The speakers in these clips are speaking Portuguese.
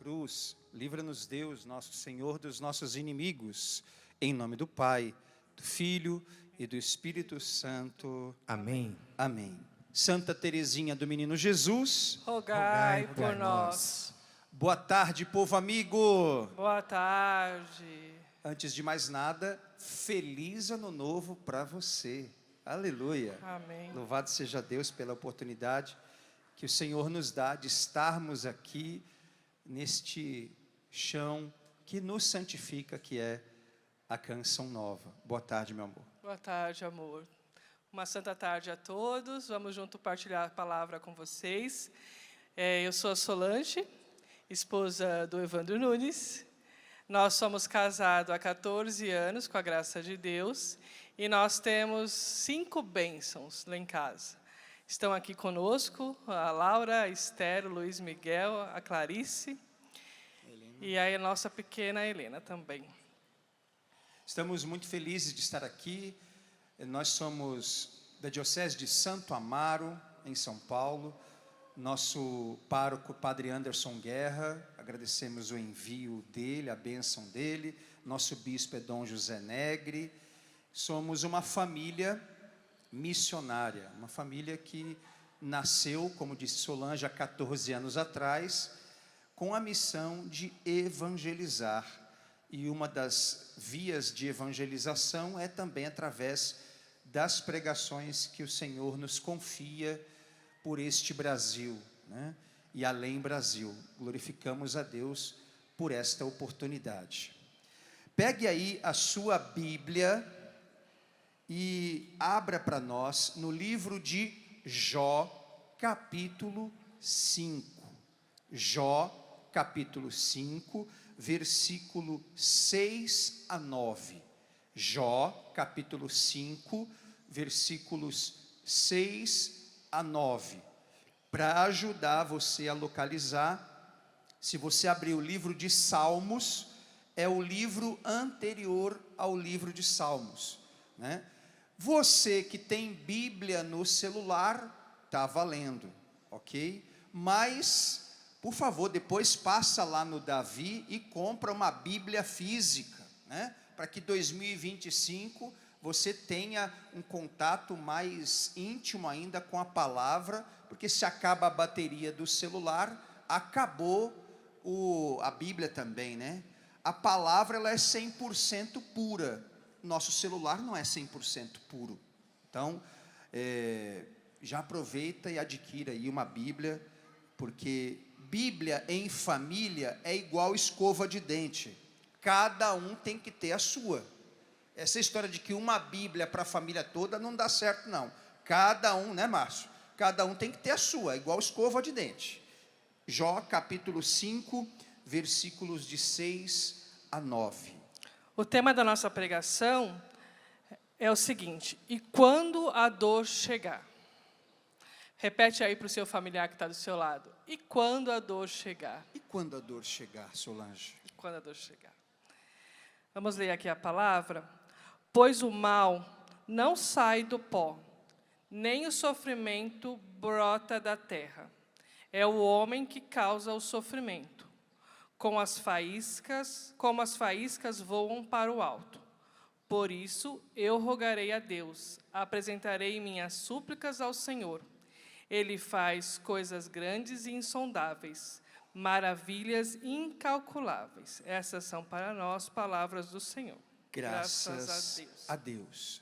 cruz. Livra-nos, Deus, nosso Senhor, dos nossos inimigos. Em nome do Pai, do Filho e do Espírito Santo. Amém. Amém. Santa Teresinha do Menino Jesus, Rogai por por nós. nós. boa tarde, povo amigo. Boa tarde. Antes de mais nada, feliz ano novo para você. Aleluia. Amém. Louvado seja Deus pela oportunidade que o Senhor nos dá de estarmos aqui neste chão que nos santifica, que é a Canção Nova. Boa tarde, meu amor. Boa tarde, amor. Uma santa tarde a todos. Vamos junto partilhar a palavra com vocês. Eu sou a Solange, esposa do Evandro Nunes. Nós somos casados há 14 anos, com a graça de Deus, e nós temos 5 bênçãos lá em casa. Estão aqui conosco a Laura, a Esther, o Luiz Miguel, a Clarice e a nossa pequena Helena também. Estamos muito felizes de estar aqui. Nós somos da Diocese de Santo Amaro, em São Paulo. Nosso pároco, Padre Anderson Guerra, agradecemos o envio dele, a bênção dele. Nosso bispo é Dom José Negre. Somos uma família missionária, uma família que nasceu, como disse Solange, há 14 anos atrás, com a missão de evangelizar. E uma das vias de evangelização é também através das pregações que o Senhor nos confia por este Brasil, né? E além Brasil. Glorificamos a Deus por esta oportunidade. Pegue aí a sua Bíblia e abra para nós no livro de Jó, capítulo 5. Jó, capítulo 5, versículo 6 a 9. Jó, capítulo 5, versículos 6 a 9. Para ajudar você a localizar, se você abrir o livro de Salmos, é o livro anterior ao livro de Salmos, né? Você que tem Bíblia no celular, está valendo, ok? Mas, por favor, depois passa lá no Davi e compra uma Bíblia física, né? Para que 2025 você tenha um contato mais íntimo ainda com a palavra, porque se acaba a bateria do celular, acabou a Bíblia também, né? A palavra ela é 100% pura. Nosso celular não é 100% puro. Então, já aproveita e adquira aí uma Bíblia, porque Bíblia em família é igual escova de dente. Cada um tem que ter a sua. Essa história de que uma Bíblia para a família toda não dá certo, não. Cada um, né, Márcio? Cada um tem que ter a sua, igual escova de dente. Jó, capítulo 5, versículos de 6 a 9. O tema da nossa pregação é o seguinte: e quando a dor chegar? Repete aí para o seu familiar que está do seu lado. E quando a dor chegar? E quando a dor chegar, Solange? E quando a dor chegar? Vamos ler aqui a palavra. Pois o mal não sai do pó, nem o sofrimento brota da terra. É o homem que causa o sofrimento. Como as faíscas voam para o alto. Por isso eu rogarei a Deus, apresentarei minhas súplicas ao Senhor. Ele faz coisas grandes e insondáveis, maravilhas incalculáveis. Essas são para nós palavras do Senhor. Graças a Deus.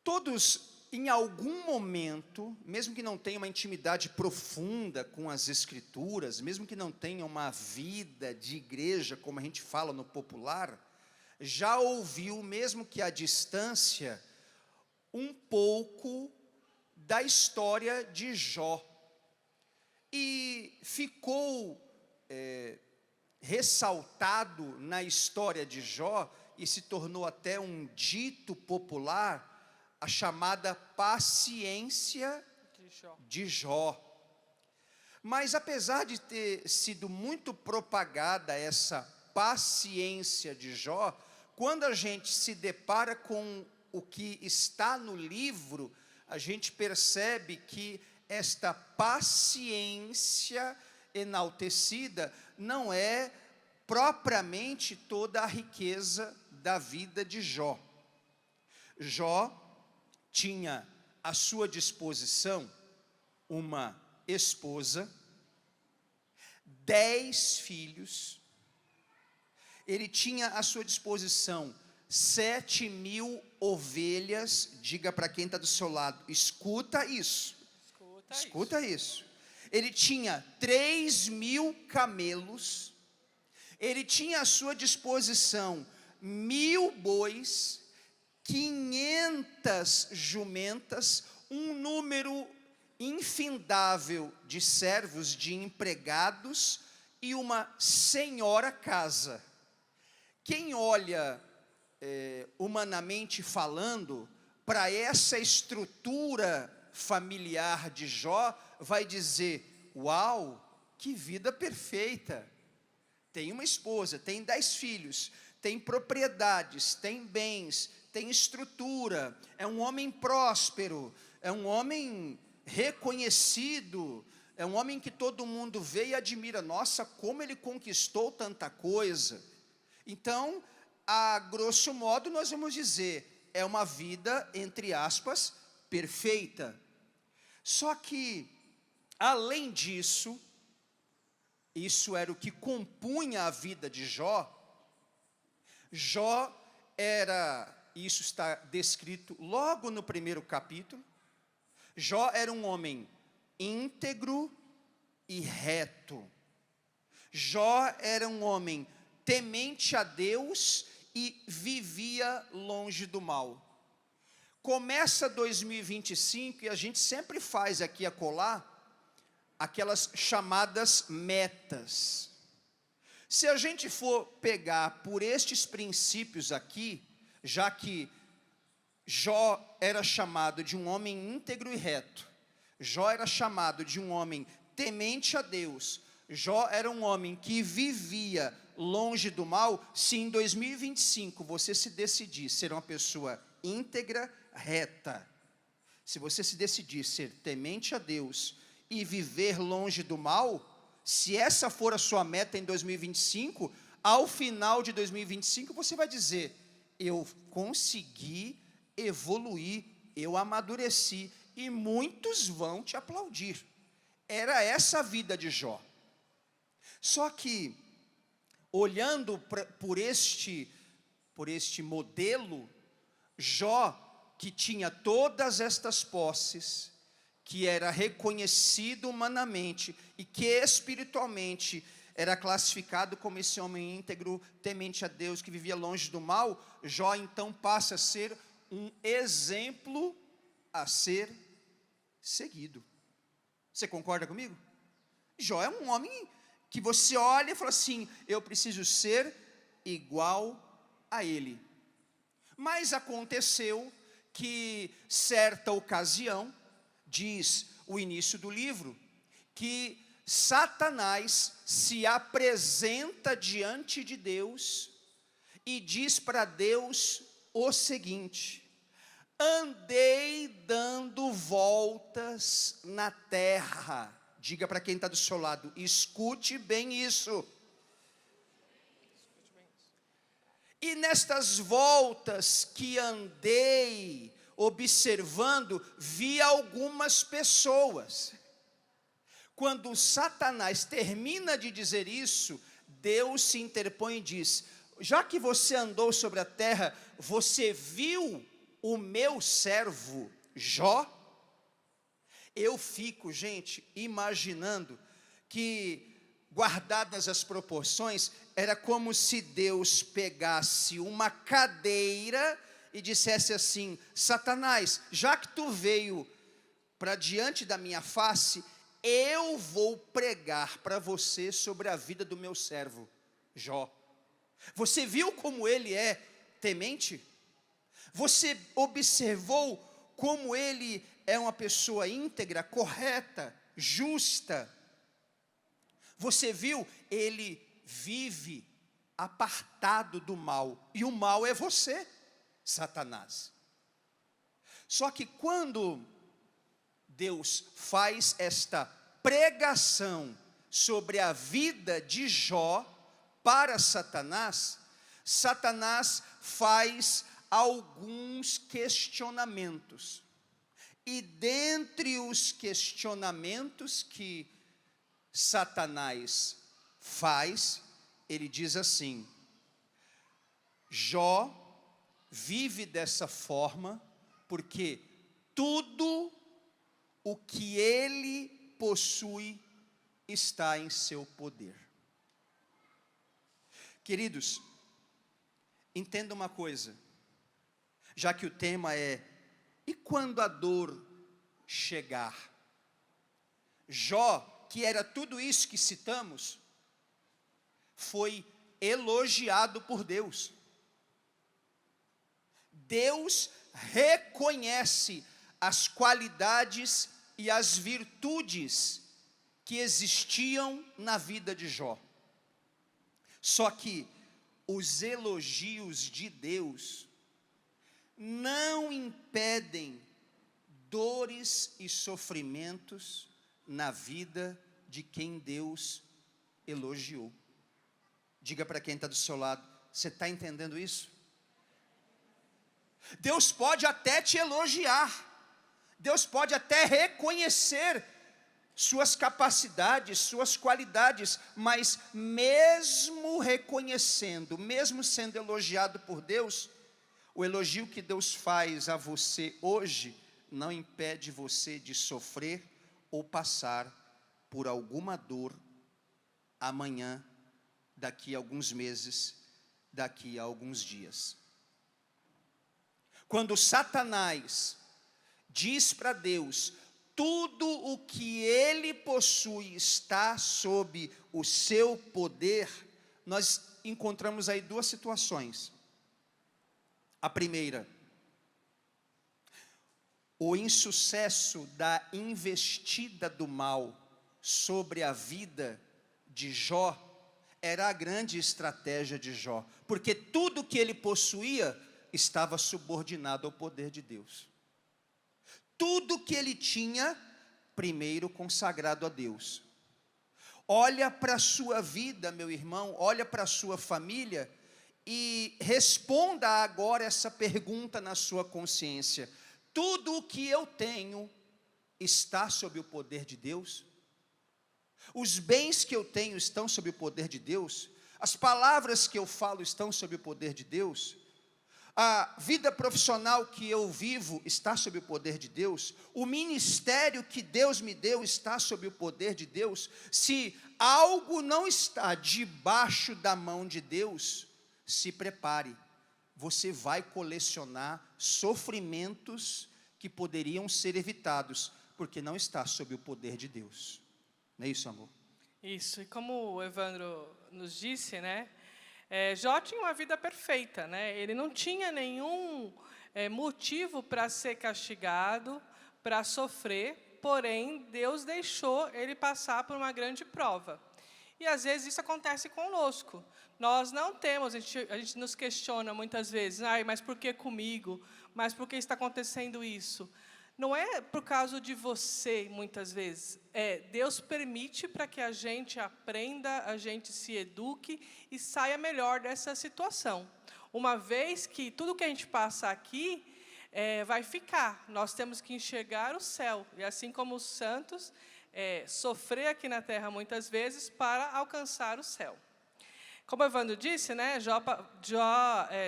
Todos, em algum momento, mesmo que não tenham uma intimidade profunda com as Escrituras, mesmo que não tenham uma vida de igreja, como a gente fala no popular, já ouviu, mesmo que à distância, um pouco da história de Jó. E ficou ressaltado na história de Jó, e se tornou até um dito popular, a chamada paciência de Jó. Mas apesar de ter sido muito propagada essa paciência de Jó, quando a gente se depara com o que está no livro, a gente percebe que esta paciência enaltecida não é propriamente toda a riqueza da vida de Jó. Jó tinha à sua disposição uma esposa, 10 filhos, ele tinha à sua disposição 7.000 ovelhas. Diga para quem está do seu lado, escuta isso. Escuta isso. Ele tinha 3.000 camelos, ele tinha à sua disposição 1.000 bois, 500 jumentas, um número infindável de servos, de empregados e uma senhora casa. Quem olha humanamente falando para essa estrutura familiar de Jó, vai dizer: uau, que vida perfeita! Tem uma esposa, tem 10 filhos, tem propriedades, tem bens, tem estrutura, é um homem próspero, é um homem reconhecido, é um homem que todo mundo vê e admira. Nossa, como ele conquistou tanta coisa. Então, a grosso modo, nós vamos dizer, é uma vida, entre aspas, perfeita. Só que, além disso, isso era o que compunha a vida de Jó. Jó era, isso está descrito logo no primeiro capítulo, Jó era um homem íntegro e reto. Jó era um homem temente a Deus e vivia longe do mal. Começa 2025 e a gente sempre faz aqui acolá aquelas chamadas metas. Se a gente for pegar por estes princípios aqui, já que Jó era chamado de um homem íntegro e reto, Jó era chamado de um homem temente a Deus, Jó era um homem que vivia longe do mal. Se em 2025 você se decidir ser uma pessoa íntegra, reta, se você se decidir ser temente a Deus e viver longe do mal, se essa for a sua meta em 2025, ao final de 2025 você vai dizer: eu consegui evoluir, eu amadureci, e muitos vão te aplaudir. Era essa a vida de Jó. Só que, olhando por este modelo, Jó, que tinha todas estas posses, que era reconhecido humanamente e que espiritualmente era classificado como esse homem íntegro, temente a Deus, que vivia longe do mal, Jó então passa a ser um exemplo a ser seguido. Você concorda comigo? Jó é um homem que você olha e fala assim: eu preciso ser igual a ele. Mas aconteceu que, certa ocasião, diz o início do livro, que Satanás se apresenta diante de Deus e diz para Deus o seguinte: andei dando voltas na terra. Diga para quem está do seu lado, escute bem isso. E nestas voltas que andei observando, vi algumas pessoas. Quando Satanás termina de dizer isso, Deus se interpõe e diz: já que você andou sobre a terra, você viu o meu servo Jó? Eu fico, gente, imaginando que, guardadas as proporções, era como se Deus pegasse uma cadeira e dissesse assim: Satanás, já que tu veio para diante da minha face, eu vou pregar para você sobre a vida do meu servo Jó. Você viu como ele é temente? Você observou como ele é uma pessoa íntegra, correta, justa? Você viu? Ele vive apartado do mal, e o mal é você, Satanás. Só que quando Deus faz esta pregação sobre a vida de Jó para Satanás, Satanás faz alguns questionamentos. E dentre os questionamentos que Satanás faz, ele diz assim: Jó vive dessa forma porque tudo o que ele possui está em seu poder. Queridos, entenda uma coisa, já que o tema é: e quando a dor chegar? Jó, que era tudo isso que citamos, foi elogiado por Deus. Deus reconhece as qualidades e as virtudes que existiam na vida de Jó. Só que os elogios de Deus não impedem dores e sofrimentos na vida de quem Deus elogiou. Diga para quem está do seu lado: você está entendendo isso? Deus pode até te elogiar, Deus pode até reconhecer suas capacidades, suas qualidades, mas mesmo reconhecendo, mesmo sendo elogiado por Deus, o elogio que Deus faz a você hoje não impede você de sofrer ou passar por alguma dor amanhã, daqui a alguns meses, daqui a alguns dias. Quando Satanás diz para Deus: tudo o que ele possui está sob o seu poder, nós encontramos aí duas situações. A primeira, o insucesso da investida do mal sobre a vida de Jó era a grande estratégia de Jó, porque tudo que ele possuía estava subordinado ao poder de Deus. Tudo que ele tinha, primeiro consagrado a Deus. Olha para a sua vida, meu irmão, olha para a sua família e responda agora essa pergunta na sua consciência: tudo o que eu tenho está sob o poder de Deus? Os bens que eu tenho estão sob o poder de Deus? As palavras que eu falo estão sob o poder de Deus? A vida profissional que eu vivo está sob o poder de Deus? O ministério que Deus me deu está sob o poder de Deus? Se algo não está debaixo da mão de Deus, se prepare, você vai colecionar sofrimentos que poderiam ser evitados, porque não está sob o poder de Deus. Não é isso, amor? Isso, e como o Evandro nos disse, né? Jó tinha uma vida perfeita, né? Ele não tinha nenhum motivo para ser castigado, para sofrer, porém, Deus deixou ele passar por uma grande prova. E, às vezes, isso acontece conosco. Nós não temos, a gente nos questiona muitas vezes: mas por que comigo? Mas por que está acontecendo isso? Não é por causa de você, muitas vezes. Deus permite para que a gente aprenda, a gente se eduque e saia melhor dessa situação. Uma vez que tudo que a gente passa aqui vai ficar. Nós temos que enxergar o céu. E assim como os santos, sofrer aqui na terra muitas vezes para alcançar o céu. Como o Evandro disse, né,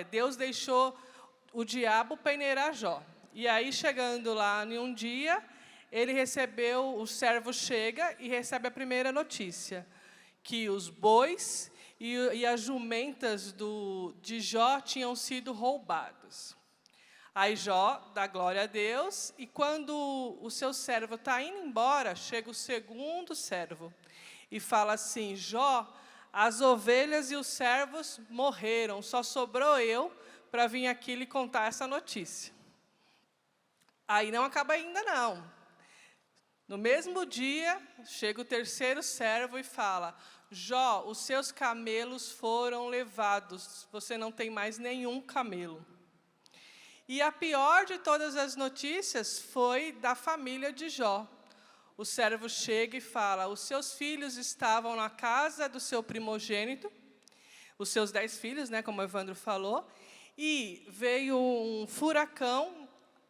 Deus deixou o diabo peneirar Jó. E aí, chegando lá em um dia, o servo chega e recebe a primeira notícia: que os bois e as jumentas de Jó tinham sido roubados. Aí Jó dá glória a Deus, e quando o seu servo está indo embora, chega o segundo servo e fala assim: Jó, as ovelhas e os servos morreram, só sobrou eu para vir aqui lhe contar essa notícia. Aí não acaba ainda não. No mesmo dia, chega o terceiro servo e fala: Jó, os seus camelos foram levados, você não tem mais nenhum camelo. E a pior de todas as notícias foi da família de Jó. o servo chega e fala: os seus filhos estavam na casa do seu primogênito, os seus 10 filhos, né, como o Evandro falou, e veio um furacão,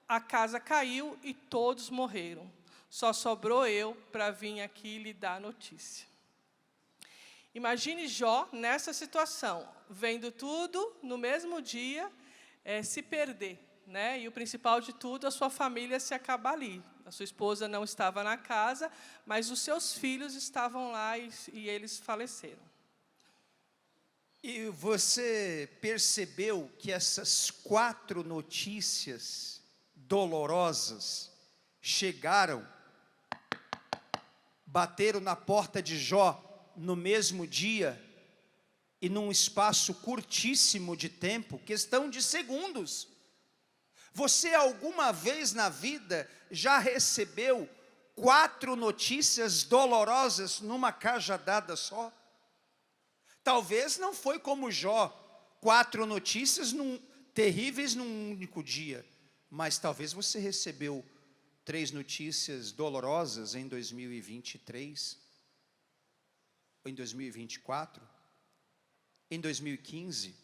a casa caiu e todos morreram. Só sobrou eu para vir aqui lhe dar a notícia. Imagine Jó nessa situação, vendo tudo no mesmo dia se perder, né? E o principal de tudo, a sua família se acabar ali. A sua esposa não estava na casa, mas os seus filhos estavam lá e eles faleceram. E você percebeu que essas 4 notícias dolorosas chegaram, bateram na porta de Jó no mesmo dia e num espaço curtíssimo de tempo, questão de segundos. Você alguma vez na vida já recebeu 4 notícias dolorosas numa cajadada só? Talvez não foi como Jó, 4 notícias terríveis num único dia, mas talvez você recebeu 3 notícias dolorosas em 2023, ou em 2024, em 2015.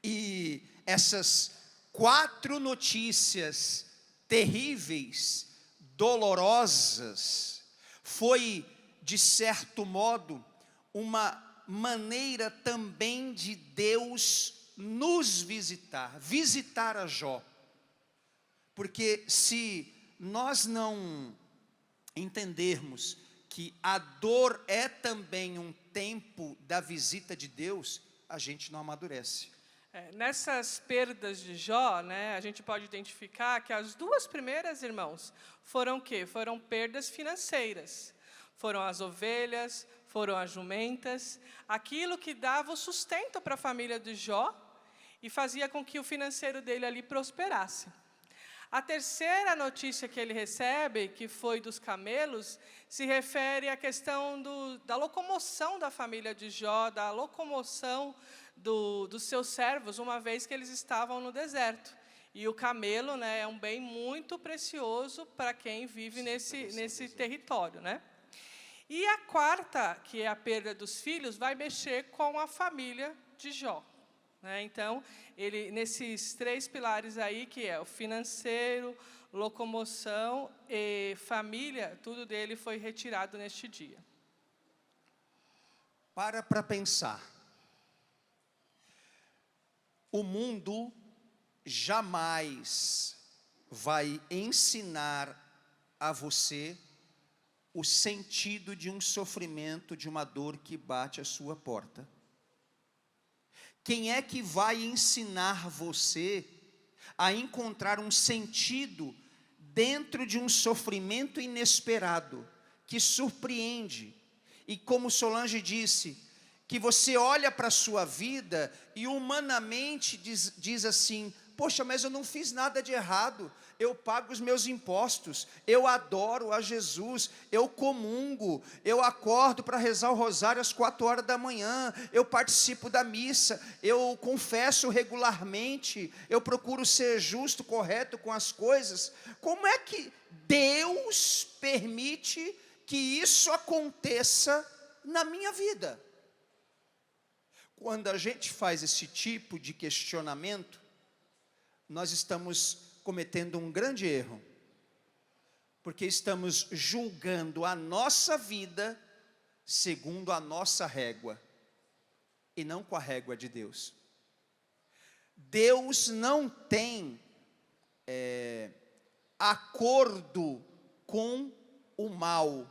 E essas 4 notícias terríveis, dolorosas, foi, de certo modo, uma maneira também de Deus nos visitar a Jó. Porque se nós não entendermos que a dor é também um tempo da visita de Deus, a gente não amadurece. Nessas perdas de Jó, né, a gente pode identificar que as 2 primeiras, irmãos, foram o quê? Foram perdas financeiras. Foram as ovelhas, foram as jumentas, aquilo que dava o sustento para a família de Jó e fazia com que o financeiro dele ali prosperasse. A terceira notícia que ele recebe, que foi dos camelos, se refere à questão da locomoção da família de Jó, da locomoção dos seus servos, uma vez que eles estavam no deserto. E o camelo, né, é um bem muito precioso para quem vive nesse território, né? E a quarta, que é a perda dos filhos, vai mexer com a família de Jó. Então, ele, nesses 3 pilares aí, que é o financeiro, locomoção e família, tudo dele foi retirado neste dia. Para pensar. O mundo jamais vai ensinar a você o sentido de um sofrimento, de uma dor que bate à sua porta. Quem é que vai ensinar você a encontrar um sentido dentro de um sofrimento inesperado, que surpreende? E como Solange disse, que você olha para a sua vida e humanamente diz assim: poxa, mas eu não fiz nada de errado, eu pago os meus impostos, eu adoro a Jesus, eu comungo, eu acordo para rezar o rosário às 4 horas da manhã, eu participo da missa, eu confesso regularmente, eu procuro ser justo, correto com as coisas. Como é que Deus permite que isso aconteça na minha vida? Quando a gente faz esse tipo de questionamento, nós estamos cometendo um grande erro, porque estamos julgando a nossa vida segundo a nossa régua, e não com a régua de Deus. Deus não tem acordo com o mal.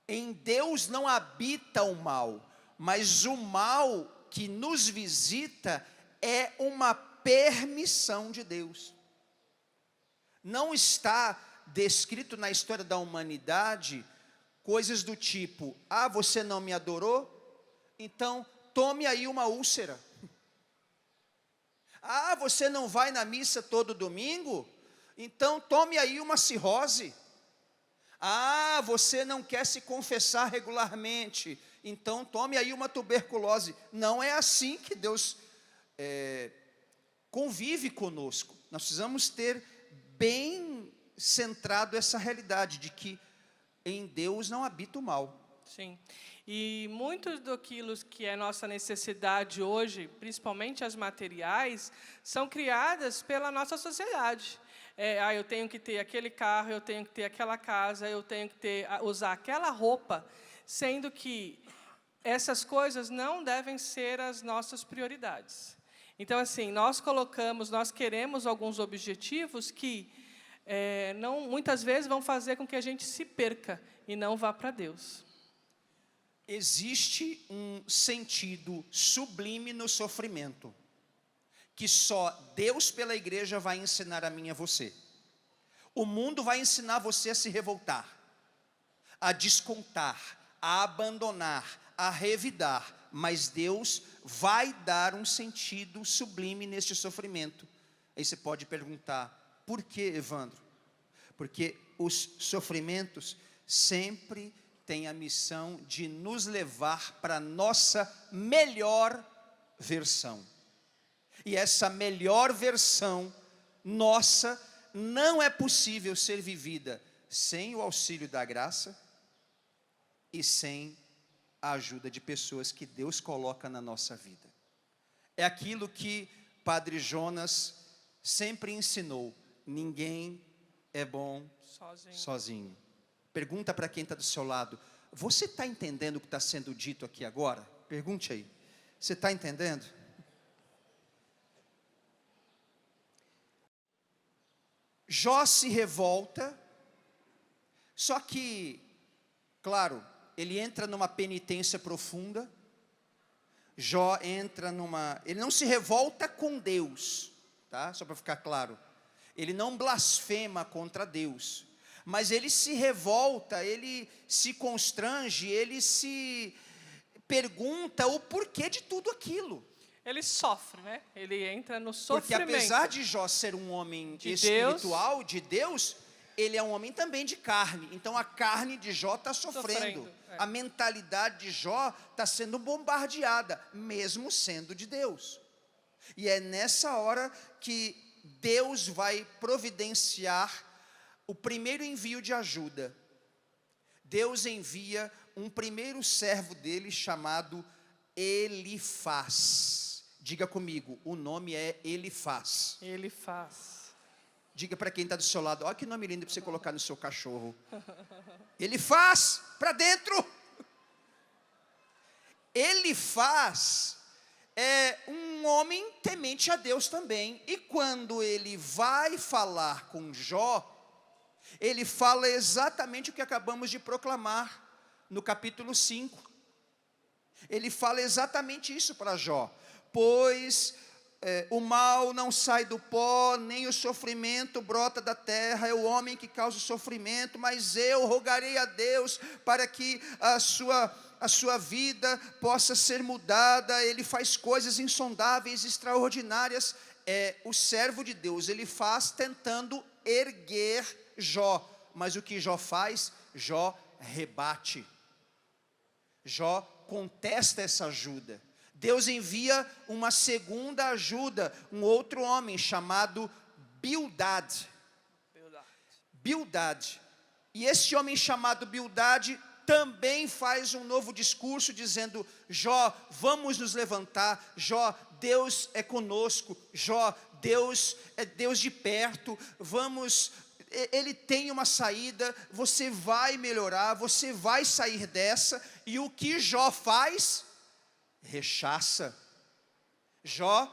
Em Deus não habita o mal, mas o mal que nos visita é uma permissão de Deus. Não está descrito na história da humanidade coisas do tipo: ah, você não me adorou? Então tome aí uma úlcera. Ah, você não vai na missa todo domingo? Então tome aí uma cirrose. Ah, você não quer se confessar regularmente? Então tome aí uma tuberculose. Não é assim que Deus convive conosco. Nós precisamos ter bem centrado essa realidade de que em Deus não habita o mal. Sim. E muito daquilo que é nossa necessidade hoje, principalmente as materiais, são criadas pela nossa sociedade. Eu tenho que ter aquele carro, eu tenho que ter aquela casa, eu tenho que usar aquela roupa, sendo que essas coisas não devem ser as nossas prioridades. Então, assim, nós queremos alguns objetivos que muitas vezes vão fazer com que a gente se perca e não vá para Deus. Existe um sentido sublime no sofrimento, que só Deus pela igreja vai ensinar a mim e a você. O mundo vai ensinar você a se revoltar, a descontar, a abandonar, a revidar, mas Deus vai dar um sentido sublime neste sofrimento. Aí você pode perguntar, por que, Evandro? Porque os sofrimentos sempre têm a missão de nos levar para a nossa melhor versão. E essa melhor versão nossa não é possível ser vivida sem o auxílio da graça e sem a ajuda de pessoas que Deus coloca na nossa vida. É aquilo que Padre Jonas sempre ensinou: ninguém é bom sozinho. Pergunta para quem está do seu lado: você está entendendo o que está sendo dito aqui agora? Pergunte aí. Você está entendendo? Jó se revolta, só que, claro, ele entra numa penitência profunda. Jó entra ele não se revolta com Deus, tá? Só para ficar claro. Ele não blasfema contra Deus, mas ele se revolta, ele se constrange, ele se pergunta o porquê de tudo aquilo. Ele sofre, né? Ele entra no sofrimento. Porque apesar de Jó ser um homem espiritual, de Deus, ele é um homem também de carne. Então a carne de Jó está sofrendo. A mentalidade de Jó está sendo bombardeada, mesmo sendo de Deus. E é nessa hora que Deus vai providenciar o primeiro envio de ajuda. Deus envia um primeiro servo dele chamado Elifaz. Diga comigo, o nome é Elifaz. Elifaz. Diga para quem está do seu lado: olha que nome lindo para você colocar no seu cachorro. Elifaz, para dentro. Elifaz é um homem temente a Deus também. E quando ele vai falar com Jó, ele fala exatamente o que acabamos de proclamar no capítulo 5. Ele fala exatamente isso para Jó. Pois o mal não sai do pó, nem o sofrimento brota da terra. É o homem que causa o sofrimento, mas eu rogarei a Deus para que a sua vida possa ser mudada. Ele faz coisas insondáveis, extraordinárias. É o servo de Deus, ele faz tentando erguer Jó, mas o que Jó faz? Jó rebate. Jó contesta essa ajuda. Deus envia uma segunda ajuda, um outro homem chamado Bildad. E esse homem chamado Bildad também faz um novo discurso dizendo: Jó, vamos nos levantar. Jó, Deus é conosco. Jó, Deus é Deus de perto. Ele tem uma saída, você vai melhorar, você vai sair dessa. E o que Jó faz? Rechaça. Jó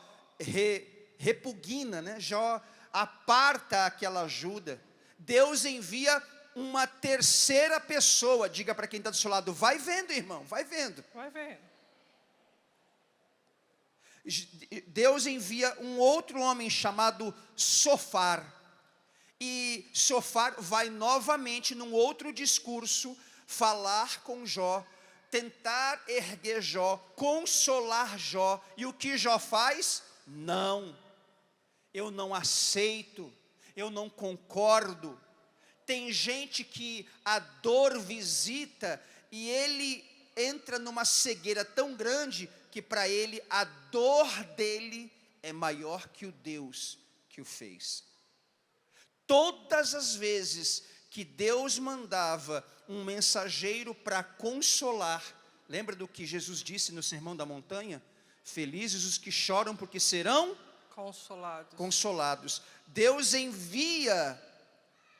repugna, né? Jó aparta aquela ajuda. Deus envia uma terceira pessoa. Diga para quem está do seu lado: vai vendo, irmão, vai vendo. Vai vendo. Deus envia um outro homem chamado Sofar. E Sofar vai novamente num outro discurso falar com Jó, tentar erguer Jó, consolar Jó. E o que Jó faz? Não, eu não aceito, eu não concordo. Tem gente que a dor visita e ele entra numa cegueira tão grande que para ele a dor dele é maior que o Deus que o fez. Todas as vezes que Deus mandava um mensageiro para consolar, lembra do que Jesus disse no Sermão da Montanha? Felizes os que choram porque serão consolados. Deus envia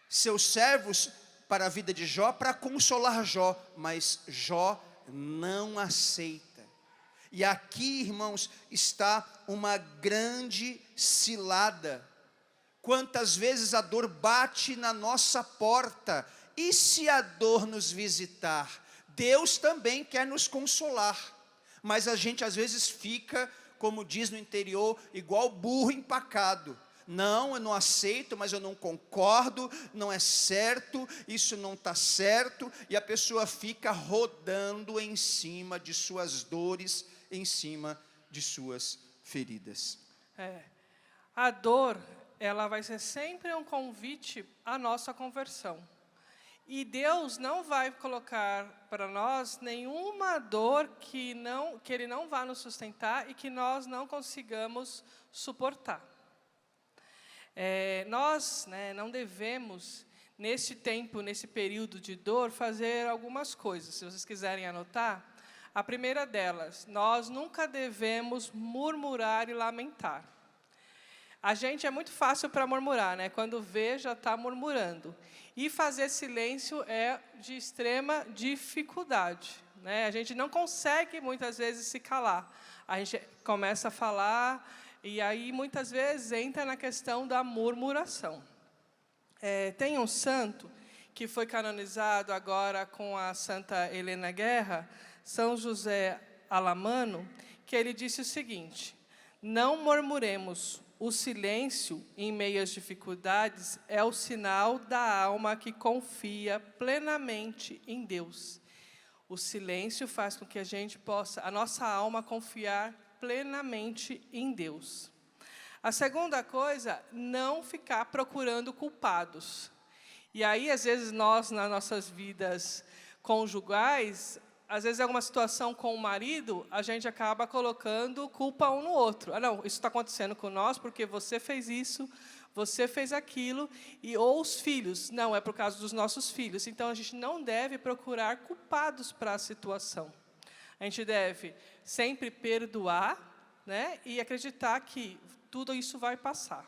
seus servos para a vida de Jó para consolar Jó, mas Jó não aceita. E aqui, irmãos, está uma grande cilada. Quantas vezes a dor bate na nossa porta, e se a dor nos visitar? Deus também quer nos consolar, mas a gente às vezes fica, como diz no interior, igual burro empacado. Não, eu não aceito, mas eu não concordo, não é certo, isso não está certo, e a pessoa fica rodando em cima de suas dores, em cima de suas feridas. A dor, ela vai ser sempre um convite à nossa conversão. E Deus não vai colocar para nós nenhuma dor que Ele não vá nos sustentar e que nós não consigamos suportar. Nós não devemos, nesse tempo, nesse período de dor, fazer algumas coisas. Se vocês quiserem anotar, a primeira delas, nós nunca devemos murmurar e lamentar. A gente é muito fácil para murmurar, né? Quando vê, já está murmurando. E fazer silêncio é de extrema dificuldade, né? A gente não consegue, muitas vezes, se calar. A gente começa a falar, e aí, muitas vezes, entra na questão da murmuração. Tem um santo que foi canonizado agora com a Santa Helena Guerra, São José Alamano, que ele disse o seguinte: não murmuremos. O silêncio, em meio às dificuldades, é o sinal da alma que confia plenamente em Deus. O silêncio faz com que a nossa alma confiar plenamente em Deus. A segunda coisa, não ficar procurando culpados. E aí, às vezes, nós, nas nossas vidas conjugais, às vezes, em alguma situação com o marido, a gente acaba colocando culpa um no outro. Não, isso está acontecendo com nós porque você fez isso, você fez aquilo, ou os filhos. Não, é por causa dos nossos filhos. Então, a gente não deve procurar culpados para a situação. A gente deve sempre perdoar, né, e acreditar que tudo isso vai passar.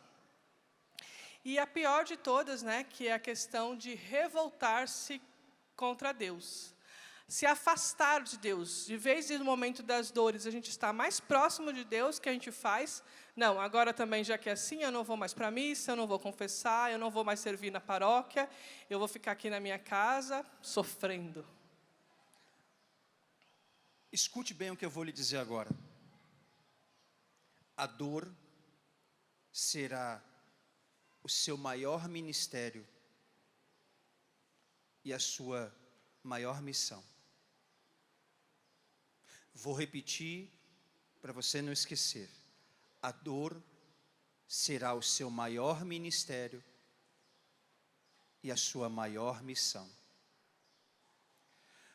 E a pior de todas, né, que é a questão de revoltar-se contra Deus. Se afastar de Deus. De vez em no momento das dores, a gente está mais próximo de Deus, que a gente faz. Não, agora também, já que é assim, eu não vou mais para a missa, eu não vou confessar, eu não vou mais servir na paróquia, eu vou ficar aqui na minha casa, sofrendo. Escute bem o que eu vou lhe dizer agora. A dor será o seu maior ministério e a sua maior missão. Vou repetir para você não esquecer. A dor será o seu maior ministério e a sua maior missão.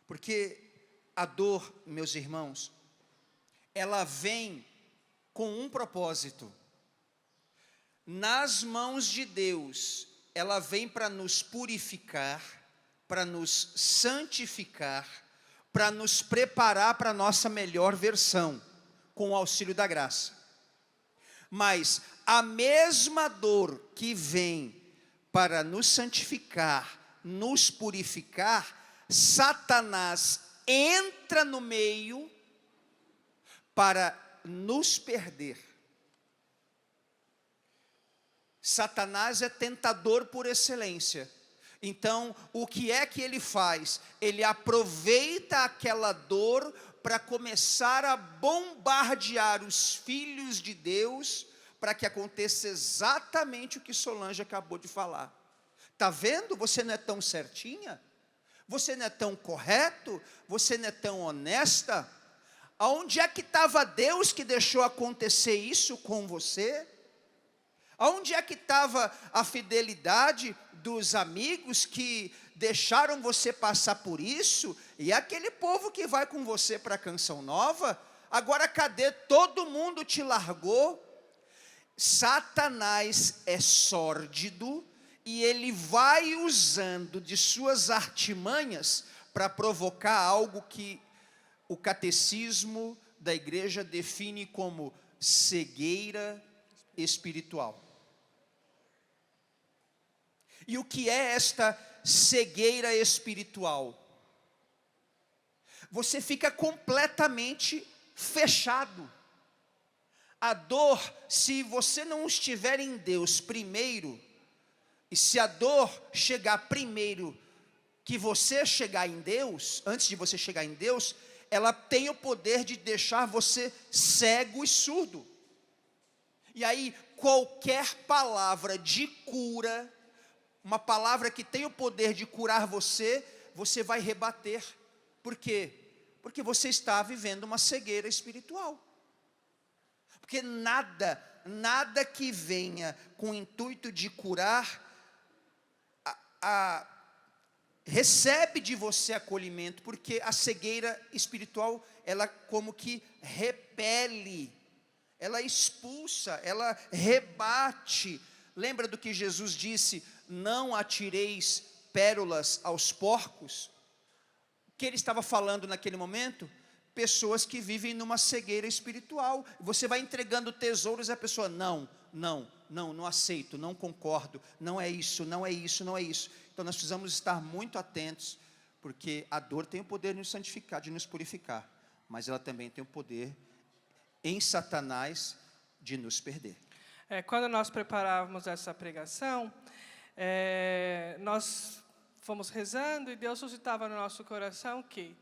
Porque a dor, meus irmãos, ela vem com um propósito. Nas mãos de Deus, ela vem para nos purificar, para nos santificar, para nos preparar para a nossa melhor versão, com o auxílio da graça. Mas a mesma dor que vem para nos santificar, nos purificar, Satanás entra no meio para nos perder. Satanás é tentador por excelência. Então, o que é que ele faz? Ele aproveita aquela dor para começar a bombardear os filhos de Deus, para que aconteça exatamente o que Solange acabou de falar. Está vendo? Você não é tão certinha? Você não é tão correto? Você não é tão honesta? Aonde é que estava Deus que deixou acontecer isso com você? Aonde é que estava a fidelidade dos amigos que deixaram você passar por isso? E aquele povo que vai com você para a Canção Nova? Agora cadê? Todo mundo te largou. Satanás é sórdido e ele vai usando de suas artimanhas para provocar algo que o catecismo da igreja define como cegueira espiritual. E o que é esta cegueira espiritual? Você fica completamente fechado. A dor, se você não estiver em Deus primeiro, e se a dor chegar primeiro que você chegar em Deus, antes de você chegar em Deus, ela tem o poder de deixar você cego e surdo. E aí, qualquer palavra de cura, uma palavra que tem o poder de curar você, você vai rebater. Por quê? Porque você está vivendo uma cegueira espiritual. Porque nada que venha com o intuito de curar, recebe de você acolhimento, porque a cegueira espiritual, ela como que repele, ela expulsa, ela rebate. Lembra do que Jesus disse: não atireis pérolas aos porcos? O que ele estava falando naquele momento? Pessoas que vivem numa cegueira espiritual. Você vai entregando tesouros e a pessoa, não aceito, não concordo, não é isso. Então nós precisamos estar muito atentos, porque a dor tem o poder de nos santificar, de nos purificar, mas ela também tem o poder em Satanás de nos perder. Quando nós preparávamos essa pregação, nós fomos rezando e Deus suscitava no nosso coração que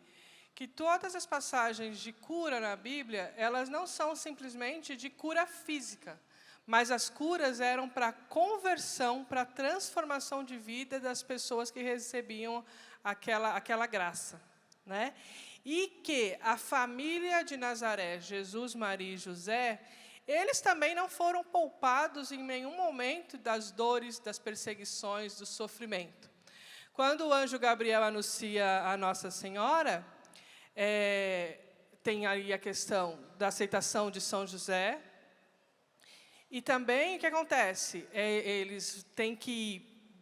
todas as passagens de cura na Bíblia, elas não são simplesmente de cura física, mas as curas eram para conversão, para transformação de vida das pessoas que recebiam aquela graça, né? E que a família de Nazaré, Jesus, Maria e José, eles também não foram poupados em nenhum momento das dores, das perseguições, do sofrimento. Quando o anjo Gabriel anuncia a Nossa Senhora, tem aí a questão da aceitação de São José. E também o que acontece?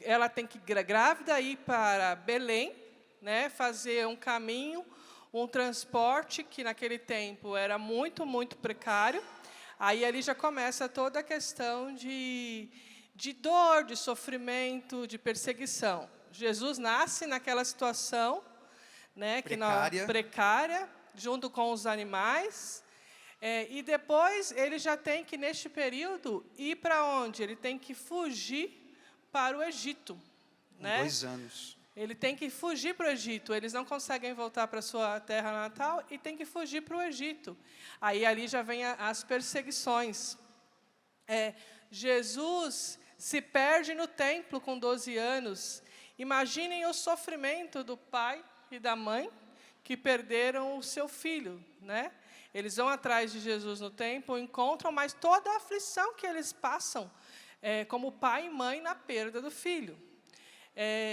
Ela tem que grávida ir para Belém, né, fazer um caminho, um transporte que naquele tempo era muito, muito precário. Aí ali já começa toda a questão de dor, de sofrimento, de perseguição. Jesus nasce naquela situação, né, precária, junto com os animais. E depois ele já tem que, neste período, ir para onde? Ele tem que fugir para o Egito. Né? 2 anos. Ele tem que fugir para o Egito. Eles não conseguem voltar para a sua terra natal e tem que fugir para o Egito. Aí ali já vem as perseguições. Jesus se perde no templo com 12 anos. Imaginem o sofrimento do pai e da mãe que perderam o seu filho, né? Eles vão atrás de Jesus no templo, encontram, mas toda a aflição que eles passam, como pai e mãe, na perda do filho.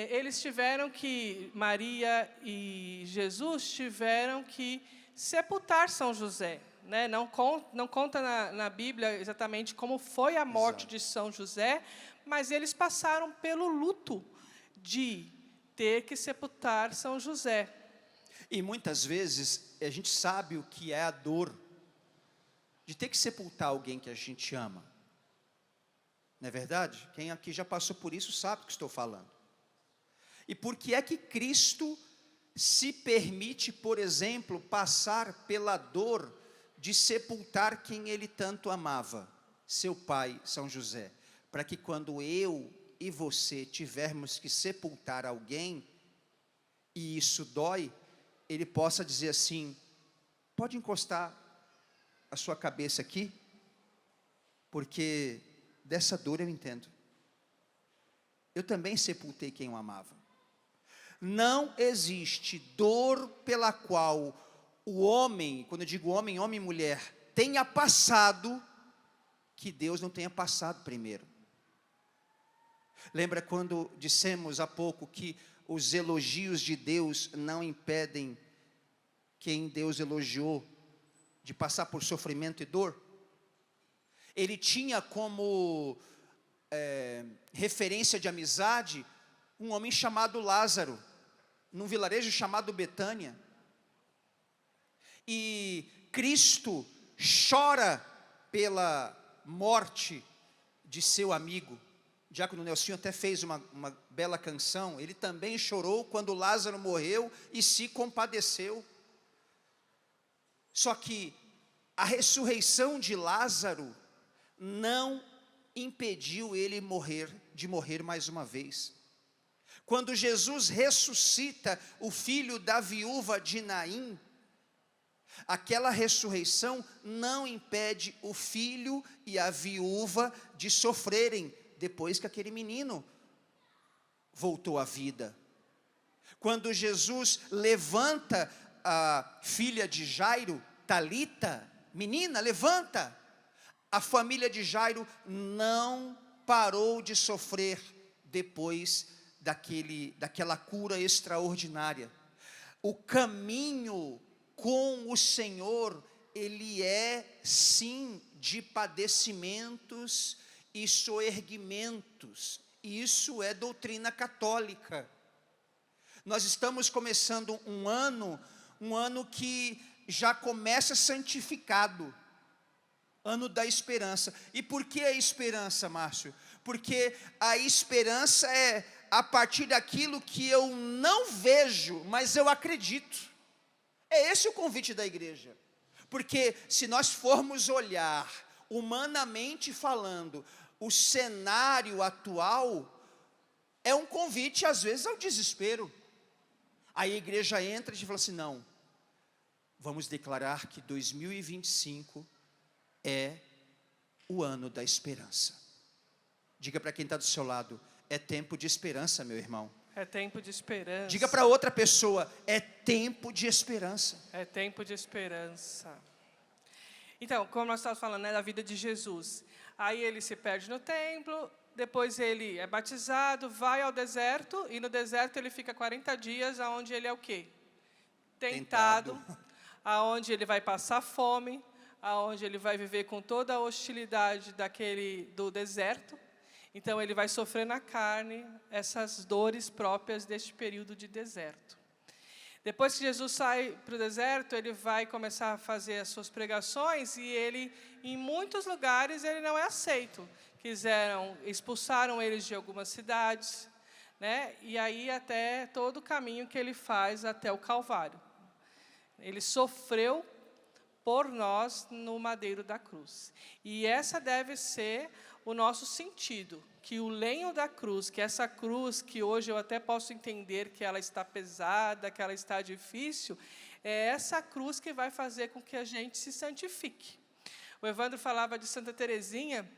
Eles tiveram que, Maria e Jesus tiveram que sepultar São José. Né? Não conta na Bíblia exatamente como foi a morte de São José, mas eles passaram pelo luto de ter que sepultar São José. E muitas vezes a gente sabe o que é a dor de ter que sepultar alguém que a gente ama. Não é verdade? Quem aqui já passou por isso sabe o que estou falando. E por que é que Cristo se permite, por exemplo, passar pela dor de sepultar quem ele tanto amava? Seu pai, São José. Para que quando eu e você tivermos que sepultar alguém, e isso dói, ele possa dizer assim: pode encostar a sua cabeça aqui, porque dessa dor eu entendo. Eu também sepultei quem eu amava. Não existe dor pela qual o homem, quando eu digo homem, homem e mulher, tenha passado, que Deus não tenha passado primeiro. Lembra quando dissemos há pouco que os elogios de Deus não impedem quem Deus elogiou de passar por sofrimento e dor? Ele tinha como referência de amizade, um homem chamado Lázaro, num vilarejo chamado Betânia. E Cristo chora pela morte de seu amigo. O diácono Nelsinho até fez uma bela canção. Ele também chorou quando Lázaro morreu e se compadeceu. Só que a ressurreição de Lázaro não impediu ele de morrer mais uma vez. Quando Jesus ressuscita o filho da viúva de Naim, aquela ressurreição não impede o filho e a viúva de sofrerem depois que aquele menino voltou à vida. Quando Jesus levanta a filha de Jairo, Talita, menina, levanta. A família de Jairo não parou de sofrer depois daquela cura extraordinária. O caminho com o Senhor, ele é sim de padecimentos e soerguimentos. Isso é doutrina católica. Nós estamos começando um ano que já começa santificado, ano da esperança. E por que a esperança, Márcio? Porque a esperança é a partir daquilo que eu não vejo, mas eu acredito. É esse o convite da igreja. Porque se nós formos olhar, humanamente falando, o cenário atual é um convite às vezes ao desespero. Aí a igreja entra e fala assim, não, vamos declarar que 2025 é o ano da esperança. Diga para quem está do seu lado, é tempo de esperança, meu irmão. É tempo de esperança. Diga para outra pessoa, é tempo de esperança. É tempo de esperança. Então, como nós estávamos falando, né, da vida de Jesus. Aí ele se perde no templo, depois ele é batizado, vai ao deserto, e no deserto ele fica 40 dias, onde ele é o quê? Tentado. Aonde ele vai passar fome, aonde ele vai viver com toda a hostilidade do deserto. Então, ele vai sofrer na carne essas dores próprias deste período de deserto. Depois que Jesus sai para o deserto, ele vai começar a fazer as suas pregações, e ele, em muitos lugares, ele não é aceito. Expulsaram eles de algumas cidades, né? E aí até todo o caminho que ele faz até o Calvário. Ele sofreu por nós no madeiro da cruz. E essa deve ser o nosso sentido, que o lenho da cruz, que essa cruz que hoje eu até posso entender que ela está pesada, que ela está difícil, é essa cruz que vai fazer com que a gente se santifique. O Evandro falava de Santa Teresinha,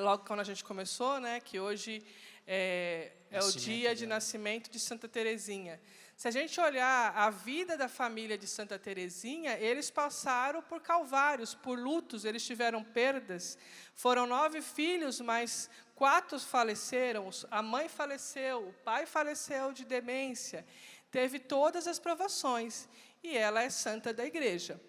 logo quando a gente começou, né, que hoje é o dia de nascimento de Santa Teresinha. Se a gente olhar a vida da família de Santa Teresinha, eles passaram por calvários, por lutos, eles tiveram perdas. Foram 9 filhos, mas 4 faleceram. A mãe faleceu, o pai faleceu de demência. Teve todas as provações. E ela é santa da igreja.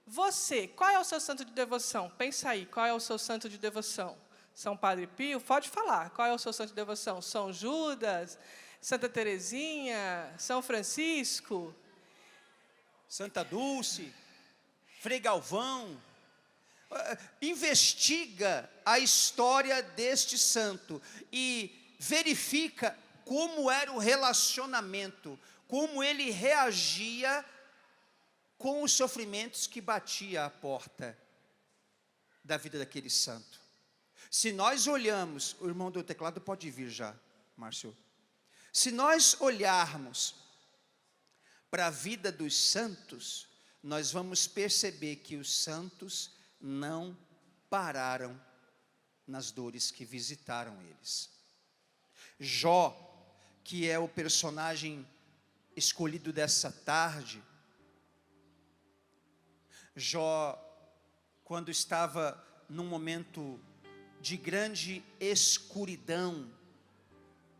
Você, qual é o seu santo de devoção? Pensa aí, qual é o seu santo de devoção? São Padre Pio? Pode falar. Qual é o seu santo de devoção? São Judas? Santa Teresinha, São Francisco, Santa Dulce, Frei Galvão. Investiga a história deste santo e verifica como era o relacionamento, como ele reagia com os sofrimentos que batia à porta da vida daquele santo. Se nós olhamos, o irmão do teclado pode vir já, Márcio. Se nós olharmos para a vida dos santos, nós vamos perceber que os santos não pararam nas dores que visitaram eles. Jó, que é o personagem escolhido dessa tarde, Jó, quando estava num momento de grande escuridão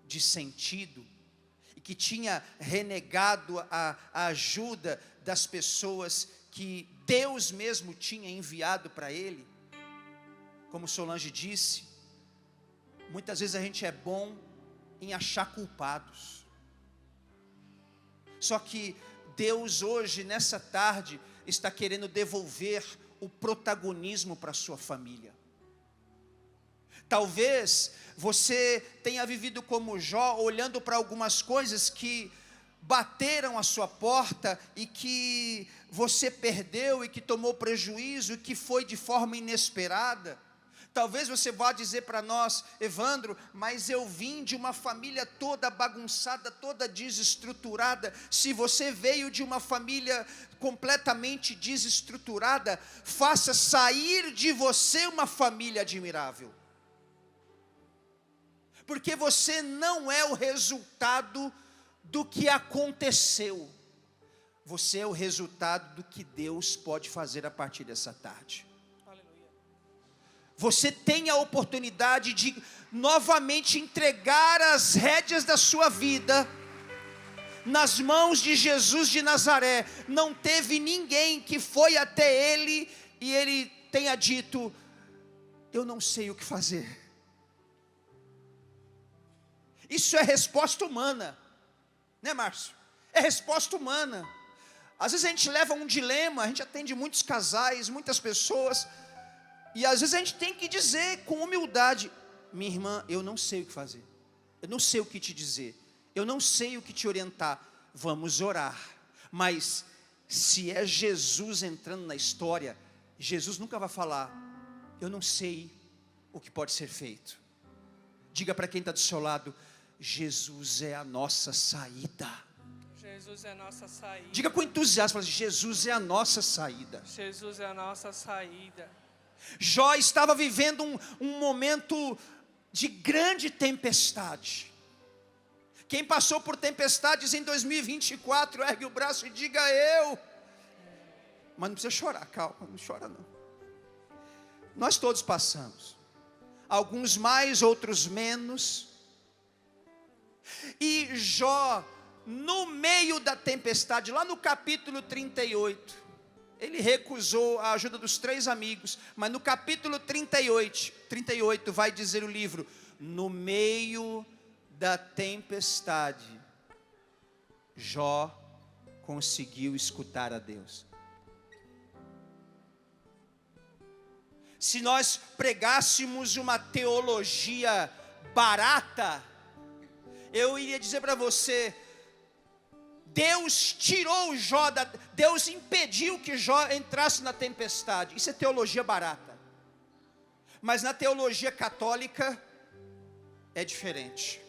de sentido, e que tinha renegado a ajuda das pessoas que Deus mesmo tinha enviado para ele, como Solange disse, Muitas vezes a gente é bom em achar culpados. Só que Deus hoje, nessa tarde, está querendo devolver o protagonismo para a sua família. Talvez você tenha vivido como Jó, olhando para algumas coisas que bateram a sua porta e que você perdeu e que tomou prejuízo e que foi de forma inesperada. Talvez você vá dizer para nós: Evandro, mas eu vim de uma família toda bagunçada, toda desestruturada. Se você veio de uma família completamente desestruturada, faça sair de você uma família admirável. Porque você não é o resultado do que aconteceu. Você é o resultado do que Deus pode fazer a partir dessa tarde. Você tem a oportunidade de novamente entregar as rédeas da sua vida nas mãos de Jesus de Nazaré. Não teve ninguém que foi até Ele e Ele tenha dito: eu não sei o que fazer. Isso é resposta humana, né, Márcio? É resposta humana. Às vezes a gente leva um dilema, a gente atende muitos casais, muitas pessoas, e às vezes a gente tem que dizer com humildade: minha irmã, eu não sei o que fazer, eu não sei o que te dizer, eu não sei o que te orientar. Vamos orar. Mas se é Jesus entrando na história, Jesus nunca vai falar: eu não sei o que pode ser feito. Diga para quem está do seu lado: Jesus é a nossa saída. Jesus é a nossa saída. Diga com entusiasmo: Jesus é a nossa saída. Jesus é a nossa saída. Jó estava vivendo um momento de grande tempestade. Quem passou por tempestades em 2024, ergue o braço e diga: eu. Mas não precisa chorar, calma, não chora não. Nós todos passamos. Alguns mais, outros menos. E Jó, no meio da tempestade, lá no capítulo 38, ele recusou a ajuda dos 3 amigos, mas no capítulo 38 vai dizer o livro: no meio da tempestade, Jó conseguiu escutar a Deus. Se nós pregássemos uma teologia barata, eu iria dizer para você: Deus tirou Jó, Deus impediu que Jó entrasse na tempestade. Isso é teologia barata. Mas na teologia católica é diferente.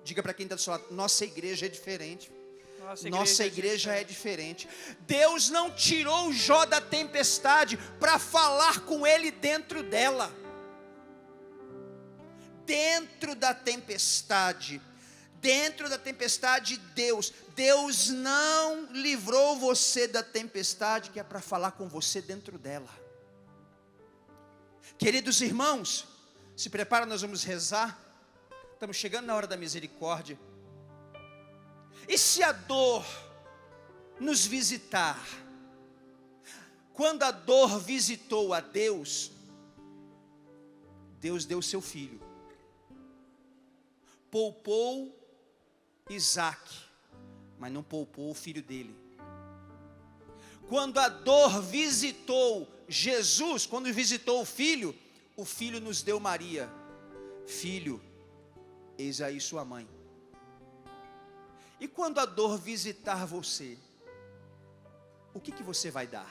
Diga para quem está do seu lado: nossa igreja é diferente. Nossa igreja é diferente. Deus não tirou Jó da tempestade para falar com ele dentro dela. Dentro da tempestade, Deus não livrou você da tempestade, que é para falar com você dentro dela. Queridos irmãos, se prepara, nós vamos rezar. Estamos chegando na hora da misericórdia. E se a dor nos visitar? Quando a dor visitou a Deus, Deus deu seu filho. Poupou Isaac, mas não poupou o filho dele. Quando a dor visitou Jesus, quando visitou o filho nos deu Maria: filho, eis aí sua mãe. E quando a dor visitar você, o que você vai dar?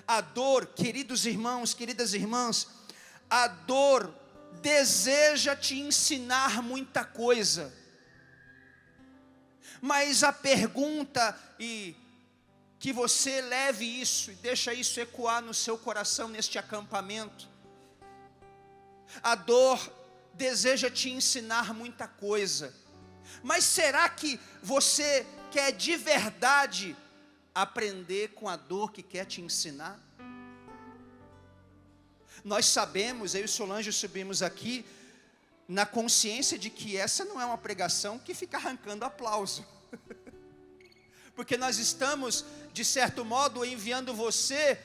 A dor, queridos irmãos, queridas irmãs, a dor deseja te ensinar muita coisa. Mas a pergunta, e que você leve isso e deixa isso ecoar no seu coração neste acampamento: a dor deseja te ensinar muita coisa, mas será que você quer de verdade aprender com a dor que quer te ensinar? Nós sabemos, eu e Solange subimos aqui na consciência de que essa não é uma pregação que fica arrancando aplauso. Porque nós estamos, de certo modo, enviando você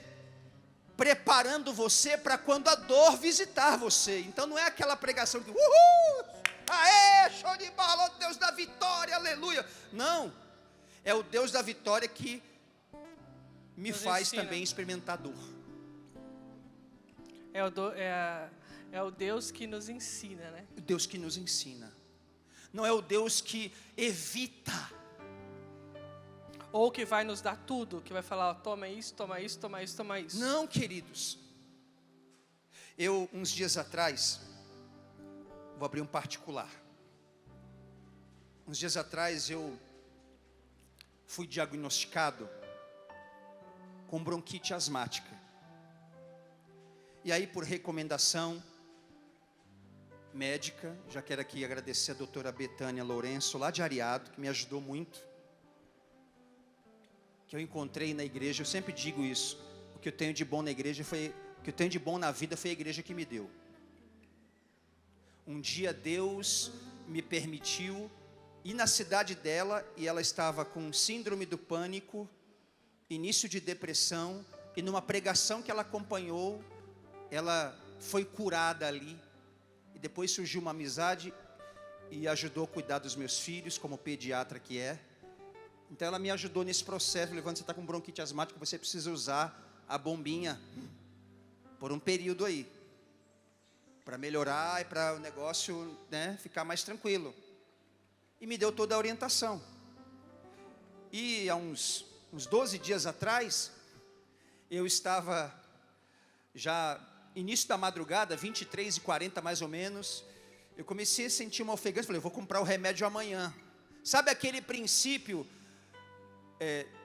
preparando você para quando a dor visitar você. Então não é aquela pregação que, uhul, aê, show de bola, o Deus da vitória, aleluia. Não, é o Deus da vitória que me Nos faz ensina. também experimentar dor. É o Deus que nos ensina, né? O Deus que nos ensina. Não é o Deus que evita. Ou que vai nos dar tudo, que vai falar, ó, toma isso, toma isso, toma isso, toma isso. Não, queridos. Eu, uns dias atrás, vou abrir um particular. Uns dias atrás eu fui diagnosticado com bronquite asmática. E aí, por recomendação médica, já quero aqui agradecer a doutora Betânia Lourenço, lá de Areado, que me ajudou muito. Que eu encontrei na igreja, eu sempre digo isso. O que eu tenho de bom na igreja foi, o que eu tenho de bom na vida foi a igreja que me deu. Um dia Deus me permitiu ir na cidade dela e ela estava com síndrome do pânico, início de depressão, e numa pregação que ela acompanhou, ela foi curada ali. E depois surgiu uma amizade e ajudou a cuidar dos meus filhos, como pediatra que é. Então ela me ajudou nesse processo. Levando, você está com bronquite asmática, você precisa usar a bombinha por um período aí, para melhorar e para o negócio, né, ficar mais tranquilo. E me deu toda a orientação. E há uns 12 dias atrás, eu estava já início da madrugada, 23h40 mais ou menos, eu comecei a sentir uma ofegância. Falei, eu vou comprar o remédio amanhã. Sabe aquele princípio,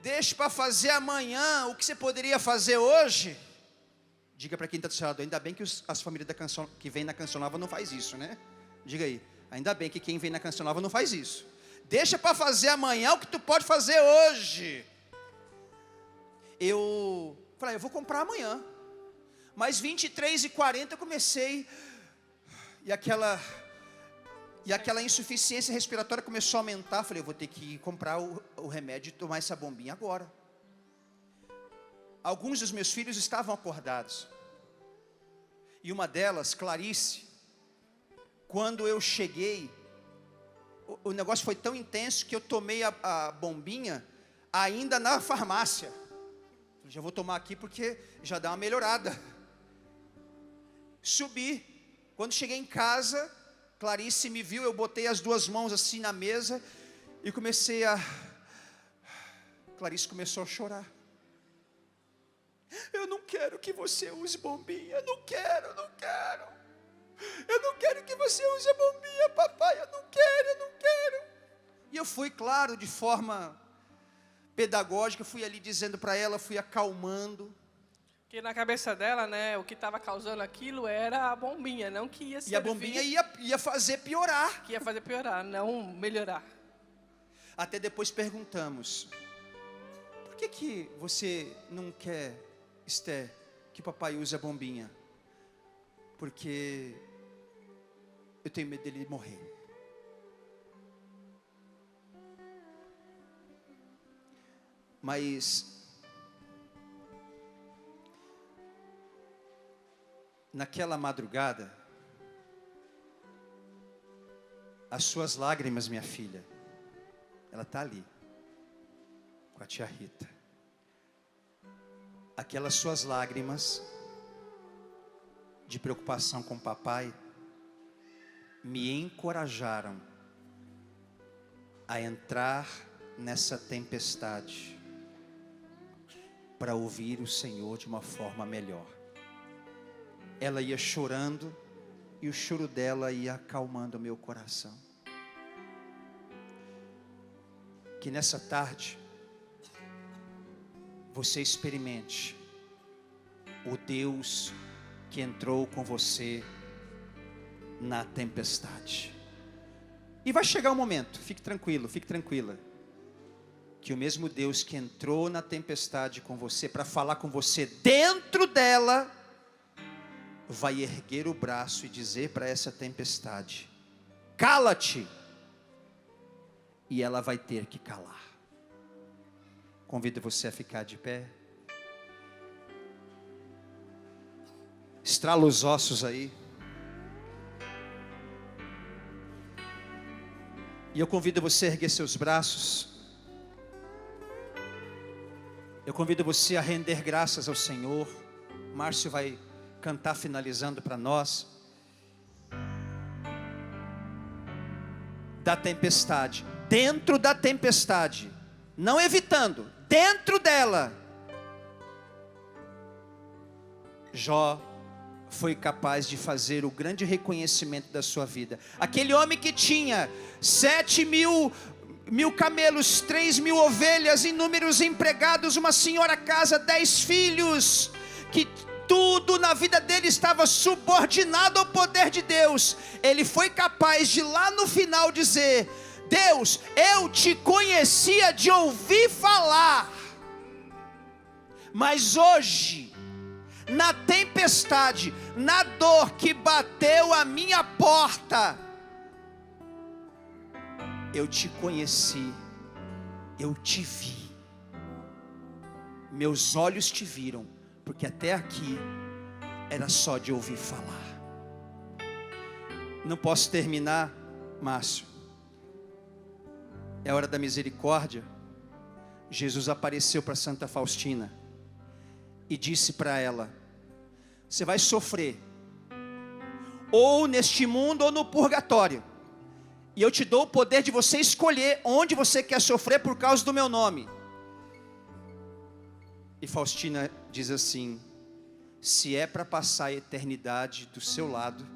deixe para fazer amanhã o que você poderia fazer hoje? Diga para quem está do seu lado, ainda bem que as famílias que vêm na Canção Nova não faz isso, né? Diga aí, ainda bem que quem vem na Canção Nova não faz isso. Deixa para fazer amanhã o que tu pode fazer hoje. Eu falei, eu vou comprar amanhã. Mas 23h40 eu comecei, e aquela insuficiência respiratória começou a aumentar. Falei, eu vou ter que comprar o remédio e tomar essa bombinha agora. Alguns dos meus filhos estavam acordados. E uma delas, Clarice, quando eu cheguei, o negócio foi tão intenso que eu tomei a bombinha ainda na farmácia. Já vou tomar aqui porque já dá uma melhorada. Subi. Quando cheguei em casa, Clarice me viu, eu botei as duas mãos assim na mesa e comecei a... Clarice começou a chorar. Eu não quero que você use bombinha, eu não quero. Eu não quero que você use a bombinha, papai, eu não quero. E eu fui, claro, de forma pedagógica, fui ali dizendo para ela, fui acalmando. Porque na cabeça dela, né, o que estava causando aquilo era a bombinha, não que ia servir. E a bombinha ia fazer piorar. Que ia fazer piorar, não melhorar. Até depois perguntamos, por que você não quer, Esther, que papai use a bombinha? Porque eu tenho medo dele morrer. Mas naquela madrugada, as suas lágrimas, minha filha, ela está ali, com a tia Rita. Aquelas suas lágrimas de preocupação com o papai me encorajaram a entrar nessa tempestade para ouvir o Senhor de uma forma melhor. Ela ia chorando e o choro dela ia acalmando o meu coração. Que nessa tarde você experimente o Deus que entrou com você na tempestade. E vai chegar um momento, fique tranquilo, fique tranquila, que o mesmo Deus que entrou na tempestade com você, para falar com você dentro dela, vai erguer o braço e dizer para essa tempestade, cala-te, e ela vai ter que calar. Convido você a ficar de pé. Estrala os ossos aí. E eu convido você a erguer seus braços. Eu convido você a render graças ao Senhor. Márcio vai cantar finalizando para nós. Da tempestade, dentro da tempestade, não evitando, dentro dela, Jó foi capaz de fazer o grande reconhecimento da sua vida. Aquele homem que tinha 7.000 camelos, 3.000 ovelhas, inúmeros empregados, uma senhora casa, 10 filhos, que tudo na vida dele estava subordinado ao poder de Deus. Ele foi capaz de lá no final dizer: Deus, eu te conhecia de ouvir falar, mas hoje, na tempestade, na dor que bateu a minha porta, eu te conheci, eu te vi, meus olhos te viram, porque até aqui era só de ouvir falar. Não posso terminar, Márcio. É hora da misericórdia. Jesus apareceu para Santa Faustina e disse para ela: você vai sofrer, ou neste mundo ou no purgatório, e eu te dou o poder de você escolher onde você quer sofrer por causa do meu nome. E Faustina diz assim: se é para passar a eternidade do seu lado,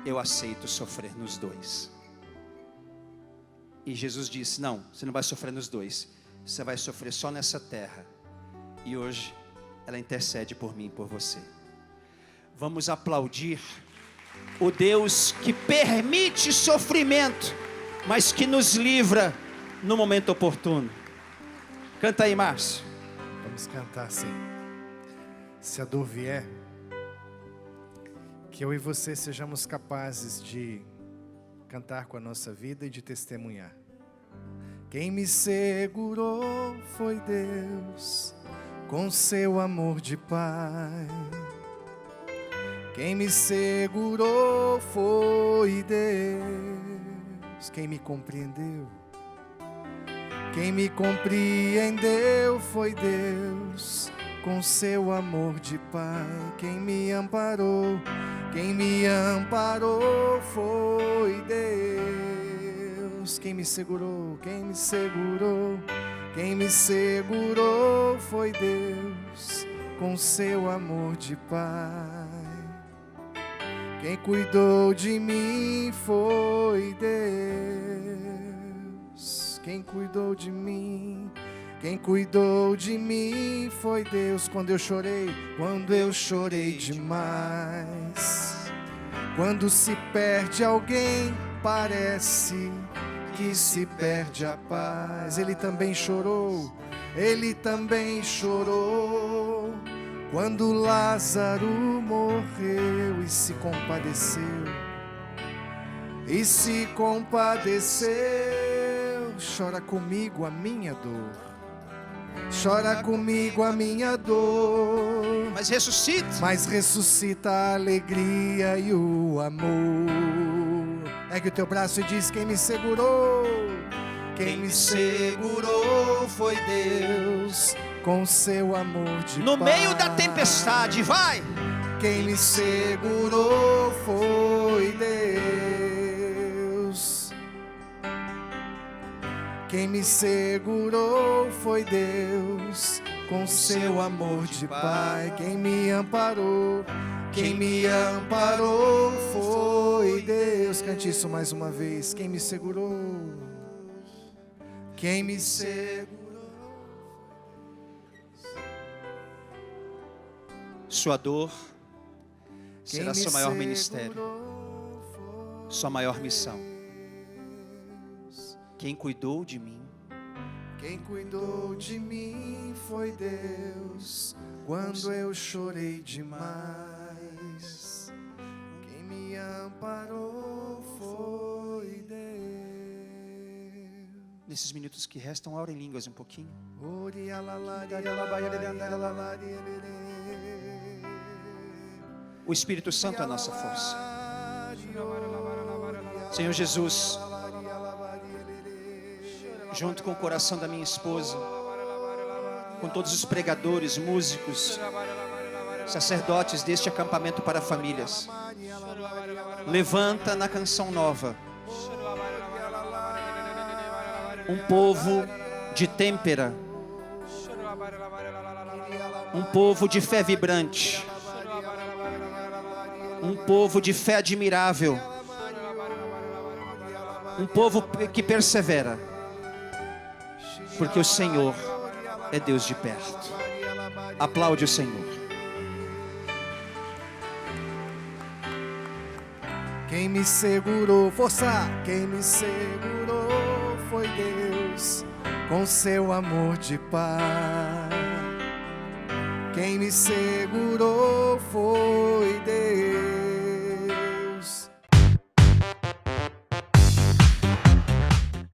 eu aceito sofrer nos dois. E Jesus disse: não, você não vai sofrer nos dois, você vai sofrer só nessa terra. E hoje ela intercede por mim e por você. Vamos aplaudir o Deus que permite sofrimento, mas que nos livra no momento oportuno. Canta aí, Márcio. Vamos cantar assim. Se a dor vier, que eu e você sejamos capazes de cantar com a nossa vida e de testemunhar. Quem me segurou foi Deus, com seu amor de Pai. Quem me segurou foi Deus, quem me compreendeu. Quem me compreendeu foi Deus, com seu amor de Pai. Quem me amparou foi Deus. Quem me segurou foi Deus, com seu amor de Pai. Quem cuidou de mim foi Deus. Quem cuidou de mim foi Deus. Quando eu chorei demais. Quando se perde alguém, parece que se perde a paz. Ele também chorou. Quando Lázaro morreu e se compadeceu, chora comigo a minha dor, mas ressuscita a alegria e o amor. Ergue o teu braço e diz: quem me segurou foi Deus, com seu amor de Pai. No meio da tempestade, vai! Quem me segurou foi Deus. Quem me segurou foi Deus, com seu amor de Pai. Quem me amparou foi Deus. Cante isso mais uma vez. Quem me segurou. Sua dor será seu maior ministério, sua maior missão. Quem cuidou de mim foi Deus, quando eu chorei demais. Quem me amparou foi Deus. Nesses minutos que restam, ora em línguas um pouquinho. O Espírito Santo é a nossa força. Senhor Jesus, junto com o coração da minha esposa, com todos os pregadores, músicos, sacerdotes deste acampamento para famílias, levanta na canção nova um povo de têmpera, um povo de fé vibrante, um povo de fé admirável, um povo que persevera, porque o Senhor é Deus de perto. Aplaude o Senhor. Quem me segurou, força! Quem me segurou foi Deus, com seu amor de Pai. Quem me segurou foi Deus.